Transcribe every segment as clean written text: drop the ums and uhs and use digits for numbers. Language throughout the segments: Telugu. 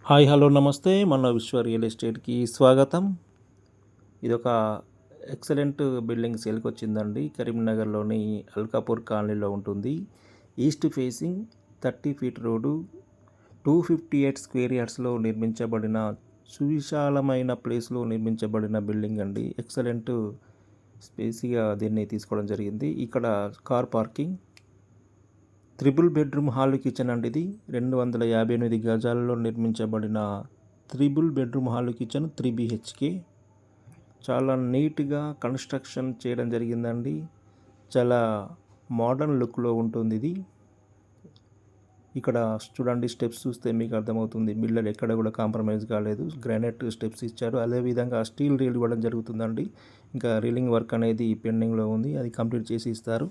హాయ్ హలో నమస్తే మన విశ్వ రియల్ ఎస్టేట్కి స్వాగతం. ఇదొక ఎక్సలెంట్ బిల్డింగ్ సేల్కి వచ్చిందండి. కరీంనగర్లోని అల్కాపూర్ కాలనీలో ఉంటుంది. East facing 30 feet road 258 square యార్డ్స్లో నిర్మించబడిన సువిశాలమైన ప్లేస్లో నిర్మించబడిన బిల్డింగ్ అండి. ఎక్సలెంట్ స్పేసీగా దీన్ని తీసుకోవడం జరిగింది. ఇక్కడ car parking, triple bedroom hall kitchen అండి. ఇది 258 గజాలలో నిర్మించబడిన triple bedroom hall kitchen 3 BHK. చాలా నీట్గా కన్స్ట్రక్షన్ చేయడం జరిగిందండి. చాలా మోడర్న్ లుక్లో ఉంటుంది ఇది. ఇక్కడ చూడండి, స్టెప్స్ చూస్తే మీకు అర్థమవుతుంది. బిల్డర్ ఎక్కడ కూడా కాంప్రమైజ్ కాలేదు. గ్రానైట్ స్టెప్స్ ఇచ్చారు. అదేవిధంగా స్టీల్ రీల్ ఇవ్వడం జరుగుతుందండి. ఇంకా రీలింగ్ వర్క్ అనేది పెండింగ్లో ఉంది, అది కంప్లీట్ చేసి ఇస్తారు.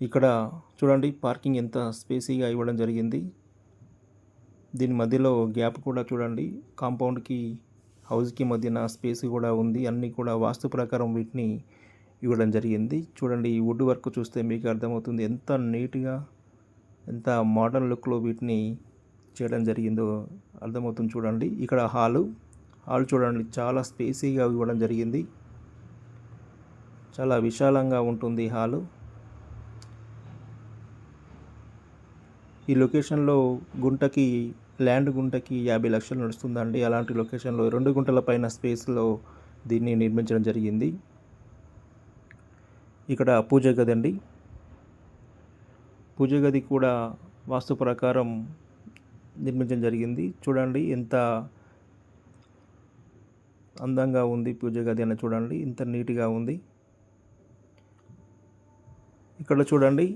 ఇక్కడ చూడండి, పార్కింగ్ ఎంత స్పేసీగా ఇవ్వడం జరిగింది. దీని మధ్యలో గ్యాప్ కూడా చూడండి, కాంపౌండ్కి హౌస్కి మధ్యన స్పేస్ కూడా ఉంది. అన్నీ కూడా వాస్తు ప్రకారం వీటిని ఇవ్వడం జరిగింది. చూడండి, ఈ వుడ్ వర్క్ చూస్తే మీకు అర్థమవుతుంది ఎంత నీట్గా, ఎంత మోడర్న్ లుక్లో వీటిని చేయడం జరిగిందో అర్థమవుతుంది. చూడండి, ఇక్కడ హాల్ చూడండి, చాలా స్పేసీగా ఇవ్వడం జరిగింది. చాలా విశాలంగా ఉంటుంది హాలు. ఈ లొకేషన్లో ల్యాండ్ గుంటకి 50 లక్షలు నడుస్తుందండి. అలాంటి లొకేషన్లో 2 గుంటల పైన స్పేస్లో దీన్ని నిర్మించడం జరిగింది. ఇక్కడ పూజ గది అండి. పూజ గది కూడా వాస్తు ప్రకారం నిర్మించడం జరిగింది. చూడండి, ఎంత అందంగా ఉంది పూజ గది అని చూడండి, ఎంత నీట్గా ఉంది. ఇక్కడ చూడండి,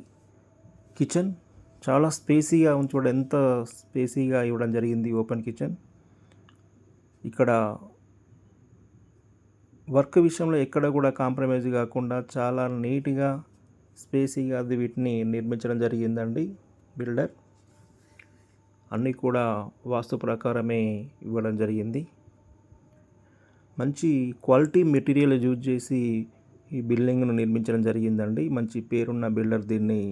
కిచెన్ చాలా స్పేసీగా ఉంది. చూడండి, ఎంత స్పేసీగా ఇవ్వడం జరిగింది ఓపెన్ కిచెన్. ఇక్కడ వర్క్ విషయంలో ఎక్కడ కూడా కాంప్రమైజ్ కాకుండా చాలా నీట్గా స్పేసీగా అది వీటిని నిర్మించడం జరిగిందండి బిల్డర్. అన్నీ కూడా వాస్తు ప్రకారమే ఇవ్వడం జరిగింది. మంచి క్వాలిటీ మెటీరియల్ యూజ్ చేసి ఈ బిల్డింగ్ను నిర్మించడం జరిగిందండి. మంచి పేరున్న బిల్డర్ దీన్ని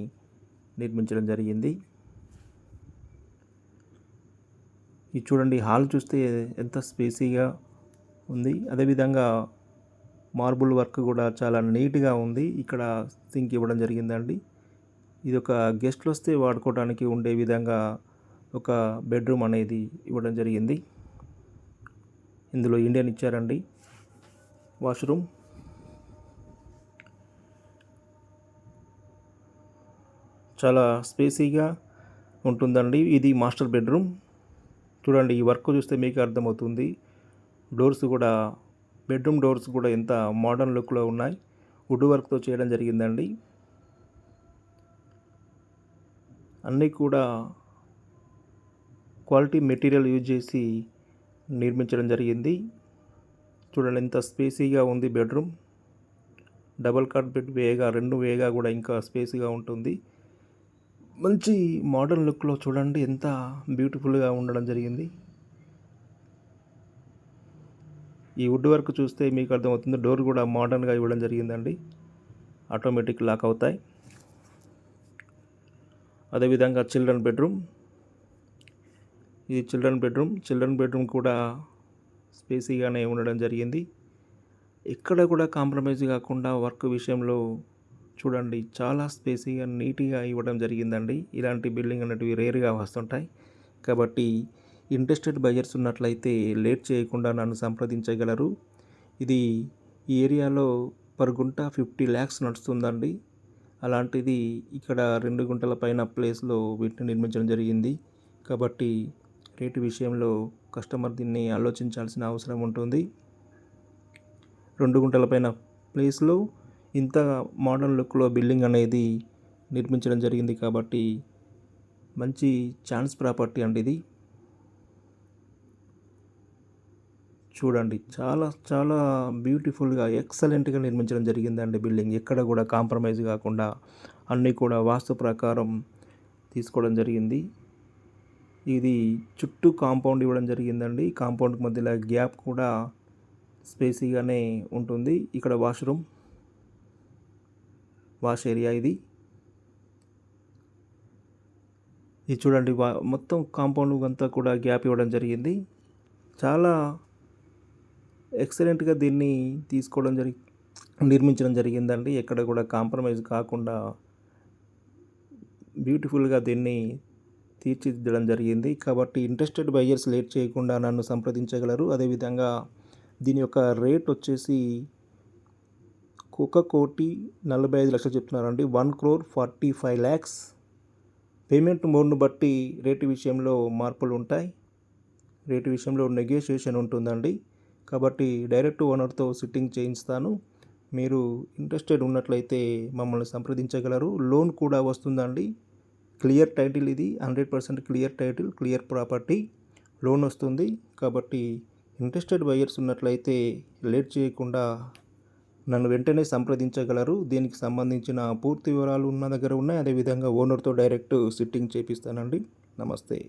నిర్మించడం జరిగింది. ఇది చూడండి, హాల్ చూస్తే ఎంత స్పేసీగా ఉంది. అదేవిధంగా మార్బుల్ వర్క్ కూడా చాలా నీట్గా ఉంది. ఇక్కడ సింక్ ఇవ్వడం జరిగిందండి. ఇది ఒక గెస్ట్లు వస్తే వాడుకోవడానికి ఉండే విధంగా ఒక బెడ్రూమ్ అనేది ఇవ్వడం జరిగింది. ఇందులో ఇండియన్ ఇచ్చారండి. వాష్రూమ్ చాలా స్పేసీగా ఉంటుందండి. ఇది మాస్టర్ బెడ్రూమ్. చూడండి, ఈ వర్క్ చూస్తే మీకు అర్థమవుతుంది. డోర్స్ కూడా, బెడ్రూమ్ డోర్స్ కూడా ఎంత మోడర్న్ లుక్లో ఉన్నాయి. వుడ్ వర్క్తో చేయడం జరిగిందండి. అన్నీ కూడా క్వాలిటీ మెటీరియల్ యూజ్ చేసి నిర్మించడం జరిగింది. చూడండి, ఎంత స్పేసీగా ఉంది బెడ్రూమ్. డబల్ కాట్ బెడ్ రెండు వేగా కూడా ఇంకా స్పేసీగా ఉంటుంది. మంచి మోడర్న్ లుక్లో చూడండి, ఎంత బ్యూటిఫుల్గా ఉండడం జరిగింది. ఈ వుడ్ వర్క్ చూస్తే మీకు అర్థమవుతుంది. డోర్ కూడా మోడర్న్గా ఇవ్వడం జరిగిందండి. ఆటోమేటిక్ లాక్ అవుతాయి. అదేవిధంగా చిల్డ్రన్ బెడ్రూమ్. ఇది చిల్డ్రన్ బెడ్రూమ్ కూడా స్పేసీగానే ఉండడం జరిగింది. ఎక్కడ కూడా కాంప్రమైజ్ కాకుండా వర్క్ విషయంలో చూడండి, చాలా స్పేసీగా నీట్గా ఇవ్వడం జరిగిందండి. ఇలాంటి బిల్డింగ్ అనేటివి రేర్గా వస్తుంటాయి. కాబట్టి ఇంట్రెస్టెడ్ బయర్స్ ఉన్నట్లయితే లేట్ చేయకుండా నన్ను సంప్రదించగలరు. ఇది ఈ ఏరియాలో పర్ గుంట 50 lakhs నడుస్తుందండి. అలాంటిది ఇక్కడ 2 గుంటల పైన ప్లేస్లో వీటిని నిర్మించడం జరిగింది. కాబట్టి రేటు విషయంలో కస్టమర్ దీన్ని ఆలోచించాల్సిన అవసరం ఉంటుంది. 2 గుంటల పైన ప్లేస్లో ఇంత మోడర్న్ లుక్లో బిల్డింగ్ అనేది నిర్మించడం జరిగింది. కాబట్టి మంచి ఛాన్స్ ప్రాపర్టీ అండి ఇది. చూడండి, చాలా చాలా బ్యూటిఫుల్గా ఎక్సలెంట్గా నిర్మించడం జరిగిందండి బిల్డింగ్. ఎక్కడ కూడా కాంప్రమైజ్ కాకుండా అన్నీ కూడా వాస్తు ప్రకారం తీసుకోవడం జరిగింది. ఇది చుట్టూ కాంపౌండ్ ఇవ్వడం జరిగిందండి. కాంపౌండ్కి మధ్యలో గ్యాప్ కూడా స్పేసీగానే ఉంటుంది. ఇక్కడ వాష్ ఏరియా ఇది. ఇది చూడండి మొత్తం కాంపౌండ్ అంతా కూడా గ్యాప్ ఇవ్వడం జరిగింది. చాలా ఎక్సలెంట్గా దీన్ని నిర్మించడం జరిగిందండి. ఎక్కడ కూడా కాంప్రమైజ్ కాకుండా బ్యూటిఫుల్గా దీన్ని తీర్చిదిద్దడం జరిగింది. కాబట్టి ఇంట్రెస్టెడ్ బయ్యర్స్ లేట్ చేయకుండా నన్ను సంప్రదించగలరు. అదేవిధంగా దీని యొక్క రేట్ వచ్చేసి 1,45,00,000 చెప్తున్నారండి. 1,45,00,000. పేమెంట్ మోడ్ను బట్టి రేటు విషయంలో మార్పులు ఉంటాయి. రేటు విషయంలో నెగోషియేషన్ ఉంటుందండి. కాబట్టి డైరెక్ట్ ఓనర్తో సిట్టింగ్ చేయిస్తాను. మీరు ఇంట్రెస్టెడ్ ఉన్నట్లయితే మమ్మల్ని సంప్రదించగలరు. లోన్ కూడా వస్తుందండి. క్లియర్ టైటిల్, ఇది 100% clear title, clear property, loan వస్తుంది. కాబట్టి ఇంట్రెస్టెడ్ బయ్యర్స్ ఉన్నట్లయితే లేట్ చేయకుండా నన్ను వెంటనే సంప్రదించగలరు. దీనికి సంబంధించిన పూర్తి వివరాలు ఉన్న దగ్గర ఉన్నాయి. అదేవిధంగా ఓనర్తో డైరెక్ట్ సిట్టింగ్ చేపిస్తానండి. నమస్తే.